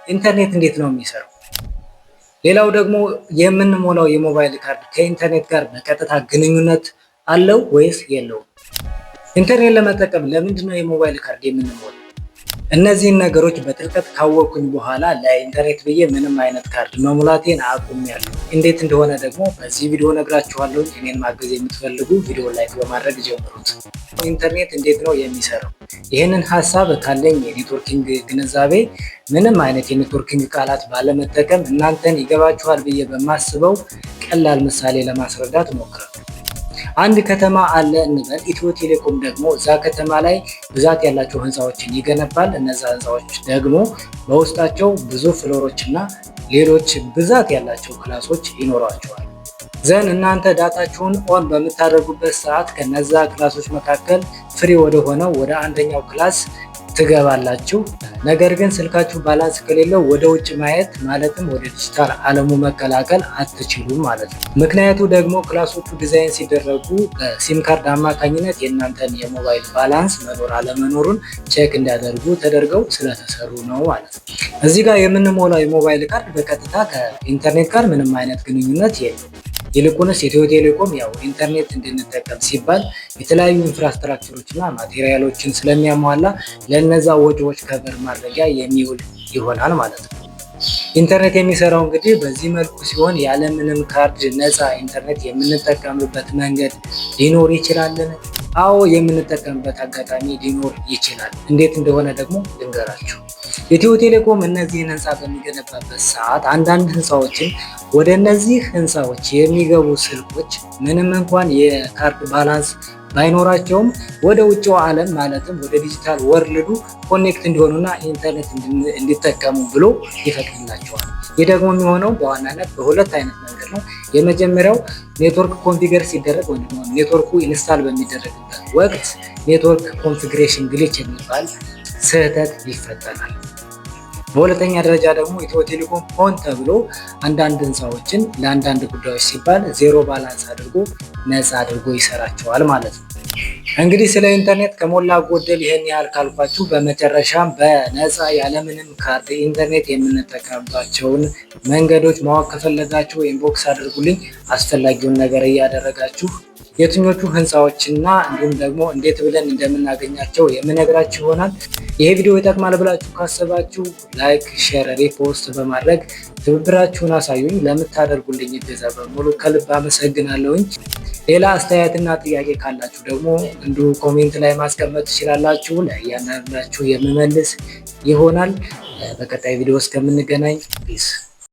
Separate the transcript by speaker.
Speaker 1: ኢንተርኔት እንዴት ነው የሚሰራው? ሌላው ደግሞ የምንሞላው የሞባይል ካርድ ከኢንተርኔት ጋር በቀጥታ ግንኙነት አለው ወይስ የለውም? ኢንተርኔት ለመጠቀም ለምንድን ነው የሞባይል ካርድ የምንሞላው? እነዚህን ነገሮች በጥልቀት ካወቅኩኝ በኋላ ለኢንተርኔት ብዬ ምንም አይነት ካርድ መሙላቴን አቁሜያለሁ። እንዴት እንደሆነ ደግሞ በዚህ ቪዲዮ ነግራችኋለሁ። እኔን ማገዝ የምትፈልጉ ቪዲዮ ላይክ በማድረግ ጀምሩት። ኢንተርኔት እንዴት ነው የሚሰራው? ይህንን ሀሳብ ካለኝ የኔትወርኪንግ ግንዛቤ ምንም አይነት የኔትወርኪንግ ቃላት ባለመጠቀም እናንተን ይገባችኋል ብዬ በማስበው ቀላል ምሳሌ ለማስረዳት እሞክራለሁ። አንድ ከተማ አለ እንበል። ኢትዮ ቴሌኮም ደግሞ እዛ ከተማ ላይ ብዛት ያላቸው ህንፃዎችን ይገነባል። እነዛ ህንፃዎች ደግሞ በውስጣቸው ብዙ ፍሎሮች እና ሌሎች ብዛት ያላቸው ክላሶች ይኖሯቸዋል። ዘን እናንተ ዳታችሁን ኦን በምታደርጉበት ሰዓት ከነዛ ክላሶች መካከል ፍሪ ወደ ሆነው ወደ አንደኛው ክላስ ትገባላችሁ። ነገር ግን ስልካችሁ ባላንስ ከሌለው ወደ ውጭ ማየት ማለትም ወደ ዲጂታል ዓለሙ መቀላቀል አትችሉም ማለት ነው። ምክንያቱ ደግሞ ክላሶቹ ዲዛይን ሲደረጉ በሲም ካርድ አማካኝነት የእናንተን የሞባይል ባላንስ መኖር አለመኖሩን ቼክ እንዲያደርጉ ተደርገው ስለተሰሩ ነው ማለት ነው። እዚህ ጋር የምንሞላው የሞባይል ካርድ በቀጥታ ከኢንተርኔት ጋር ምንም አይነት ግንኙነት የለውም። ይልቁንስ ኢትዮ ቴሌኮም ያው ኢንተርኔት እንድንጠቀም ሲባል የተለያዩ ኢንፍራስትራክቸሮችና ማቴሪያሎችን ስለሚያሟላ ለነዛ ወጪዎች ከበር ማድረጊያ የሚውል ይሆናል ማለት ነው። ኢንተርኔት የሚሰራው እንግዲህ በዚህ መልኩ ሲሆን ያለምንም ካርድ ነፃ ኢንተርኔት የምንጠቀምበት መንገድ ሊኖር ይችላልን? አዎ የምንጠቀምበት አጋጣሚ ሊኖር ይችላል። እንዴት እንደሆነ ደግሞ ልንገራችሁ። ኢትዮ ቴሌኮም እነዚህን ህንፃ በሚገነባበት ሰዓት አንዳንድ ህንፃዎችን ወደ እነዚህ ህንፃዎች የሚገቡ ስልኮች ምንም እንኳን የካርድ ባላንስ ባይኖራቸውም ወደ ውጭው ዓለም ማለትም ወደ ዲጂታል ወርልዱ ኮኔክት እንዲሆኑና ኢንተርኔት እንዲጠቀሙ ብሎ ይፈቅድላቸዋል። ይህ ደግሞ የሚሆነው በዋናነት በሁለት አይነት መንገድ ነው። የመጀመሪያው ኔትወርክ ኮንፊገር ሲደረግ ወይም ደግሞ ኔትወርኩ ኢንስታል በሚደረግበት ወቅት ኔትወርክ ኮንፊግሬሽን ግሊች የሚባል ስህተት ይፈጠራል። በሁለተኛ ደረጃ ደግሞ ኢትዮ ቴሌኮም ሆን ተብሎ አንዳንድ ህንፃዎችን ለአንዳንድ ጉዳዮች ሲባል ዜሮ ባላንስ አድርጎ ነፃ አድርጎ ይሰራቸዋል ማለት ነው። እንግዲህ ስለ ኢንተርኔት ከሞላ ጎደል ይህን ያህል ካልኳችሁ፣ በመጨረሻም በነፃ ያለምንም ካርድ ኢንተርኔት የምንጠቀምባቸውን መንገዶች ማወቅ ከፈለጋችሁ ኢንቦክስ አድርጉልኝ። አስፈላጊውን ነገር እያደረጋችሁ የትኞቹ ህንፃዎችና እንዲሁም ደግሞ እንዴት ብለን እንደምናገኛቸው የምነግራችሁ ይሆናል። ይሄ ቪዲዮ ይጠቅማል ብላችሁ ካሰባችሁ ላይክ፣ ሼር፣ ሪፖስት በማድረግ ትብብራችሁን አሳዩኝ። ለምታደርጉልኝ እገዛ በሙሉ ከልብ አመሰግናለሁኝ። ሌላ አስተያየትና ጥያቄ ካላችሁ ደግሞ እንዲሁ ኮሜንት ላይ ማስቀመጥ ትችላላችሁ። ለእያንዳንዳችሁ የምመልስ ይሆናል። በቀጣይ ቪዲዮ እስከምንገናኝ ፒስ